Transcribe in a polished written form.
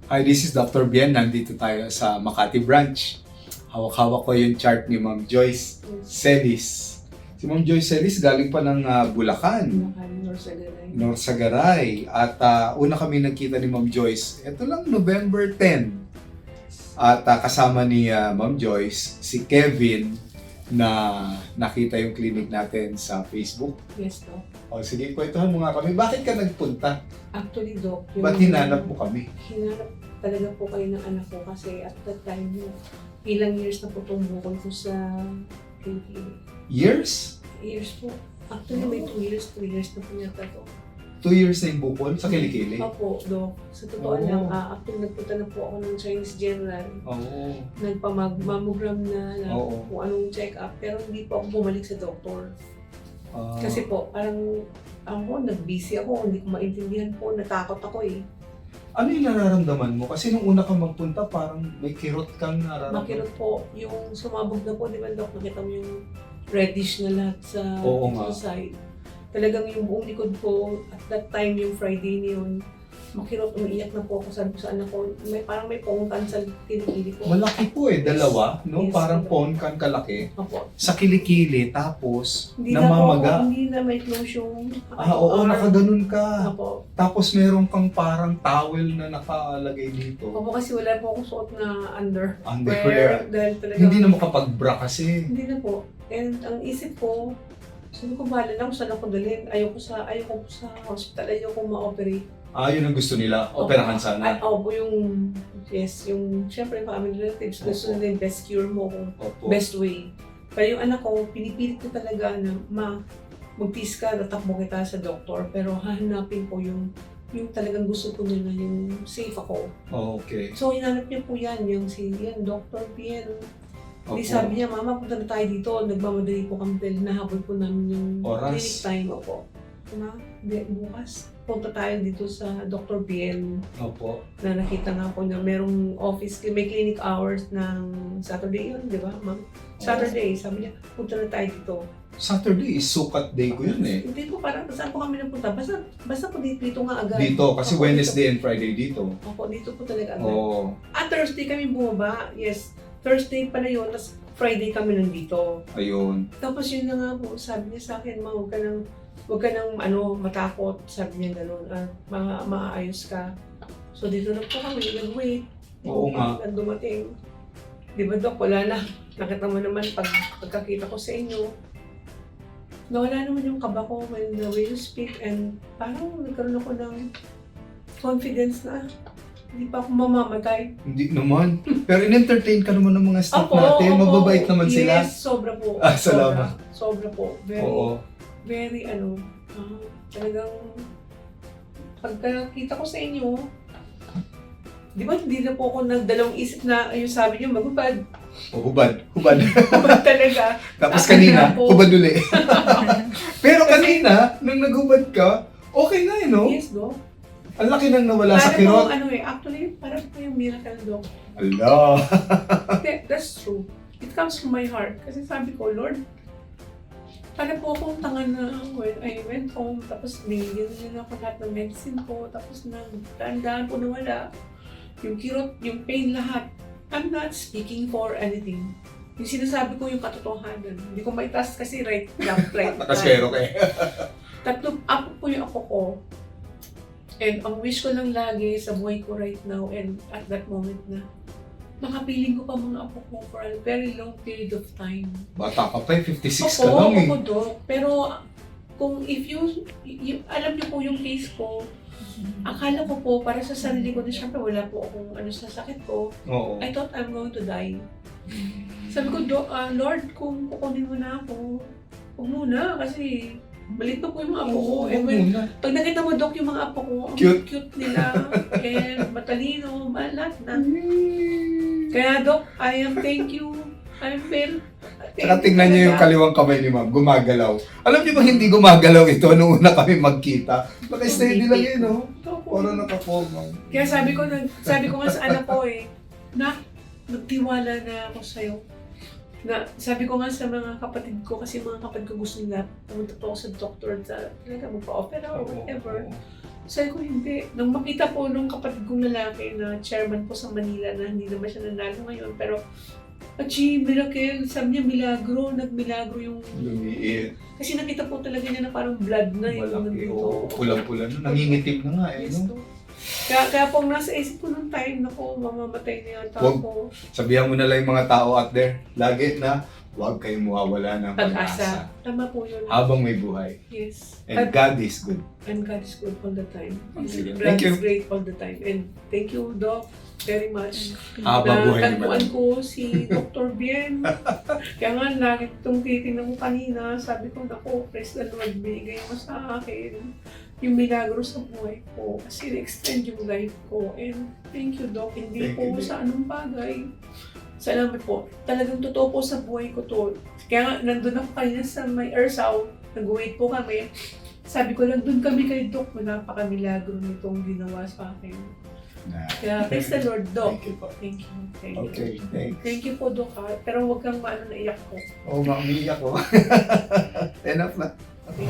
Hi, this is Dr. Bien. Nandito tayo sa Makati branch. Hawak-hawak ko yung chart ni Ma'am Joyce Celis. Si Ma'am Joyce Celis galing pa ng Bulacan, Norsagaray. At una kami nagkita ni Ma'am Joyce, ito lang November 10. At kasama ni Ma'am Joyce, si Kevin, na nakita yung clinic natin sa Facebook. Yes, Doc. O sige, kwentuhan mo nga kami. Bakit ka nagpunta? Actually, Doc, Ba't hinanap mo kami? hinanap talaga po kayo ng anak ko kasi at that time, ilang years na po tumukol ko sa clinic. Years? Years po. Actually, may 2 years na po yata to. 2 years na yung bukol sa kilikili? Opo, Doc. Sa totoo lang, actually nagpunta na po ako ng Chinese General. Oo. Nagpamammogram na Oo. kung anong check-up, pero hindi po ako bumalik sa doktor. Kasi po, parang ako, nag-busy ako, hindi ko maintindihan po, natakot ako eh. Ano yung nararamdaman mo? Kasi nung una kang magpunta, parang may kirot kang nararamdaman. Makirot po, yung sumabog na po, di ba, Doc, nakita mo yung reddish na lahat sa Oo nga. side. Talagang yung buong likod ko, at that time, yung Friday na yun, makirot, umiiyak na po ako, sabi ko sa anak ko, parang may pongkan sa kilikili ko. Malaki po eh, dalawa, no? Yes. Parang ponkan kalaki. Opo. Sa kilikili, tapos Hindi na po, namamaga. hindi na may close yung Oo, nakaganon ka. Opo. Tapos meron kang parang towel na nakalagay dito. Opo, kasi wala po akong suot na Underwear. Dahil talaga, Hindi na makapag-bra kasi. Hindi na po. And ang isip ko, sabi ko, bahala na kung saan ako dalhin. Ayoko sa hospital, ayoko ma-operate. Yun ang gusto nila. Operahan sana. Opo, yung, syempre, family relatives, gusto nila yung best cure mo, kung Opo. best way. Pero yung anak ko, pinipilit ko talaga na magtiis ka, tatakbo kita sa doktor, pero hahanapin ko yung talagang gusto ko nila, yung safe ako. Okay. So, hinanap niya po yan, Dr. Bien. Hindi sabi niya, Mama, punta na tayo dito. Nagmamadali po kami dahil nahabol po namin yung Oras. clinic time. Opo. Bukas, punta tayo dito sa Dr. Bien Opo. na nakita nga po na merong office, may clinic hours ng Saturday yun, di ba, ma'am? Saturday, sabi niya, punta na tayo dito. Saturday is sukat day ko yun eh. Hindi po, parang saan po kami napunta? Basta po dito nga agad. Dito, kasi Opo, Wednesday and Friday dito. Opo, dito po talaga agad. Oo. Thursday kami bumaba, yes. Thursday pala yun, tapos Friday kami nandito. Ayun. Tapos yun na nga po, sabi niya sa akin, Ma, huwag ka nang matakot. Sabi niya gano'n, maayos ka. So dito na po kami, nag-wait. Oo nga. At dumating. Di ba, Dok, wala na. Nakita mo naman pagkakita ko sa inyo. Nawala naman yung kaba ko when the way you speak, and parang nagkaroon ako ng confidence na hindi pa ako mamamatay. Hindi naman. Pero in-entertain ka naman ng mga staff natin. Opo. Mababait naman sila. Yes, sobra po. Salamat. Sobra po. Oo. Very talagang pagkakita ko sa inyo, di ba hindi na po ako nagdalawang isip na yung sabi niyo maghubad. Hubad. Hubad. Hubad talaga. Tapos Ako kanina, na po. hubad uli. Pero kanina, nung naghubad ka, okay na eh, no? Yes, Doc. Ang laki nang nawala sa Parang kirot. actually, parang po yung miracle, Doc. Ala. That's true. It comes from my heart. Kasi sabi ko, Lord, para po akong tanga na when I went home, tapos binigyan nila ako lahat ng medicine ko, tapos nagdaan po nawala. Yung kirot, yung pain, lahat. I'm not speaking for anything. Yung sinasabi ko yung katotohanan. Hindi ko maitaas kasi right. Nakaswero ka eh. Tatlo, apo po yung ako ko. And ang wish ko lang lagi sa buhay ko right now and at that moment na makapiling ko pa mga apo ko for a very long period of time. Bata ka pa eh, 56 ka lang eh. Opo, Doc. Pero kung if alam niyo po yung case ko, akala ko po para sa sarili ko na syempre wala po akong sa sakit ko. Oo. I thought I'm going to die. Sabi ko, Lord, kung kukunin mo na ako, huwag muna kasi balik pa po yung mga apo ko. And pag nakita mo, Doc, yung mga apo ko, ang cute nila, and matalino, lahat na. Kaya, Doc, thank you. I'm very... Saka tingnan niyo yung kaliwang kamay ni Ma'am, gumagalaw. Alam niyo ba hindi gumagalaw ito nung una kami magkita? Naka-steady lang yun, no? Parang naka-formal. Kaya sabi ko nga sa anak ko nagtiwala na ako sa'yo. Sabi ko nga sa mga kapatid ko, kasi mga kapatid ko gusto nila, pumunta po ako sa doktor, talaga magpa-opera or whatever. Sabi ko, hindi. Nung makita po nung kapatid kong lalaki na chairman po sa Manila na hindi naman siya nanalo ngayon, pero Achi, miracle, sabi niya milagro, nagmilagro yung... Lumiit. Kasi nakita po talaga niya na parang blood na yung Malaki. nandito. Oo, pulang-pula. Nangingitim na nga eh. Yes, No? no? Kaya po nasa isip ko nung time na po, mamamatay na yata Wag. ako. Sabihan mo na lang yung mga tao out there, lagi na huwag kayong mawawala ng pag-asa. Pag-asa. Tama po yun. Habang may buhay. Yes. And God is good. And God is good all the time. Sige. God Thank you. is great all the time. And thank you, Doc, very much. Habang buhay Tagpuan naman. ko si Dr. Bien. Kaya nga, lagi itong titingnan ko kanina, sabi ko, naku, praise the Lord, binigay mo sa akin yung milagro sa buhay ko. Kasi na-extend yung life ko. And thank you, Doc. Hindi Thank po you, sa anong bagay. Salamat po. Talagang totoo po sa buhay ko to. Kaya nga, nandun ako kanina sa may Ersaw, nag-wait po kami. Sabi ko, nandun kami kay Doc, napaka-milagro nitong ginawa sa akin. Kaya, praise the Lord, Doc. Thank you po. Thank you. Thank you. Okay, thanks. Thank you po, Doc, ha? Pero huwag kang maano naiyak po. Oh, mamiyak ko. Enough na. Okay?